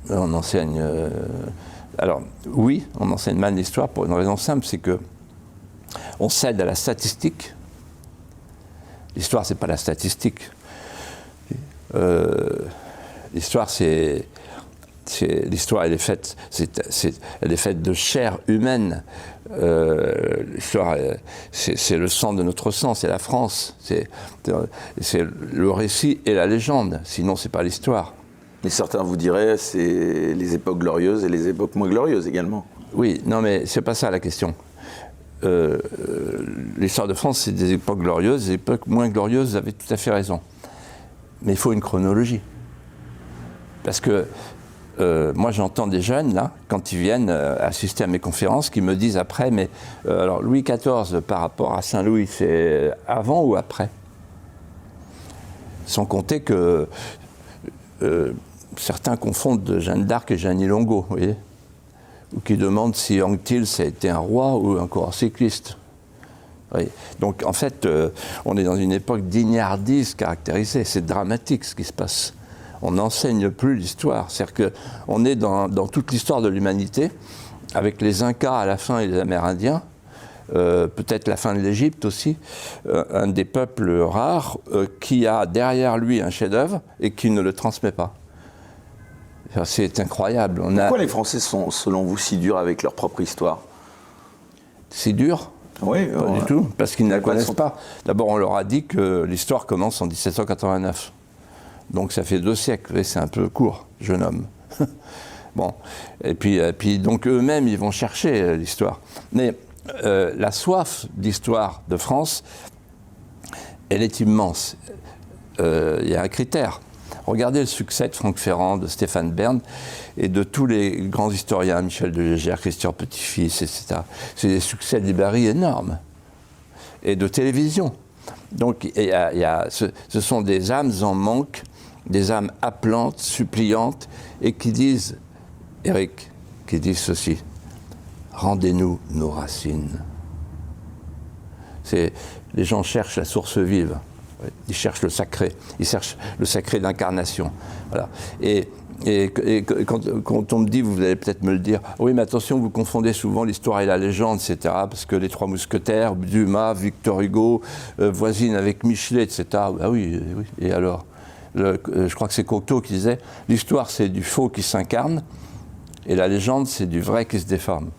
on enseigne... alors, oui, on enseigne mal l'histoire pour une raison simple, c'est que on cède à la statistique. L'histoire, c'est pas la statistique. L'histoire, l'histoire, elle est faite de chair humaine. L'histoire, c'est le sang de notre sang, c'est la France. C'est le récit et la légende. Sinon, c'est pas l'histoire. Mais certains vous diraient, c'est les époques glorieuses et les époques moins glorieuses également. Oui, non, mais c'est pas ça la question. L'histoire de France, c'est des époques glorieuses, des époques moins glorieuses, vous avez tout à fait raison. Mais il faut une chronologie. Parce que moi, j'entends des jeunes, là, quand ils viennent assister à mes conférences, qui me disent après, mais alors Louis XIV par rapport à Saint-Louis, c'est avant ou après? Sans compter que certains confondent Jeanne d'Arc et Jeanne Longo, vous voyez, ou qui demandent si Anctil a été un roi ou un coureur cycliste. Oui. Donc en fait, on est dans une époque d'ignardise caractérisée. C'est dramatique ce qui se passe. On n'enseigne plus l'histoire. C'est-à-dire qu'on est dans toute l'histoire de l'humanité, avec les Incas à la fin et les Amérindiens, peut-être la fin de l'Égypte aussi, un des peuples rares qui a derrière lui un chef-d'œuvre et qui ne le transmet pas. C'est incroyable. Pourquoi les Français sont, selon vous, si durs avec leur propre histoire? Si dur? Oui, pas du tout, parce qu'ils ne la connaissent pas. D'abord, on leur a dit que l'histoire commence en 1789. Donc ça fait 2 siècles, et c'est un peu court, jeune homme. Bon, et puis donc eux-mêmes, ils vont chercher l'histoire. Mais la soif d'histoire de France, elle est immense. Il y a un critère. Regardez le succès de Franck Ferrand, de Stéphane Bern et de tous les grands historiens, Michel de Légère, Christian Petit-Fils, etc. C'est des succès de librairie énormes. Et de télévision. Donc ce sont des âmes en manque, des âmes appelantes, suppliantes, et qui disent, Éric, qui disent ceci: rendez-nous nos racines. Les gens cherchent la source vive. Ils cherchent le sacré, ils cherchent le sacré d'incarnation. Voilà. Et quand on me dit, vous allez peut-être me le dire, oui, mais attention, vous confondez souvent l'histoire et la légende, etc., parce que les Trois Mousquetaires, Dumas, Victor Hugo, voisinent avec Michelet, etc. Ah oui, oui. Et alors je crois que c'est Cocteau qui disait, l'histoire, c'est du faux qui s'incarne, et la légende, c'est du vrai qui se déforme.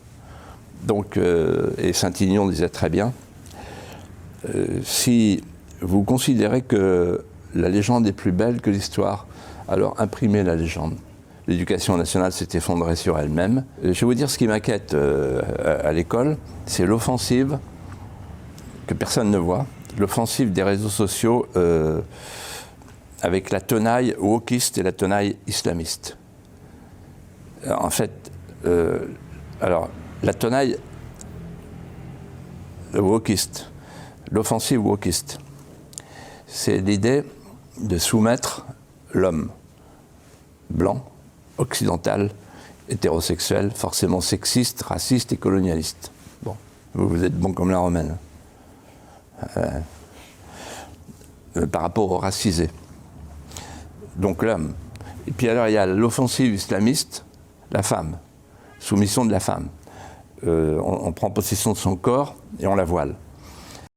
Donc, et Saint-Aignan disait très bien, si vous considérez que la légende est plus belle que l'histoire, alors imprimez la légende. L'éducation nationale s'est effondrée sur elle-même. Je vais vous dire ce qui m'inquiète à l'école, c'est l'offensive que personne ne voit, l'offensive des réseaux sociaux avec la tenaille wokiste et la tenaille islamiste. En fait, alors la tenaille wokiste, l'offensive wokiste, c'est l'idée de soumettre l'homme blanc, occidental, hétérosexuel, forcément sexiste, raciste et colonialiste. Bon, vous êtes bon comme la romaine. Par rapport aux racisés. Donc l'homme. Et puis alors il y a l'offensive islamiste, la femme, soumission de la femme. On prend possession de son corps et on la voile.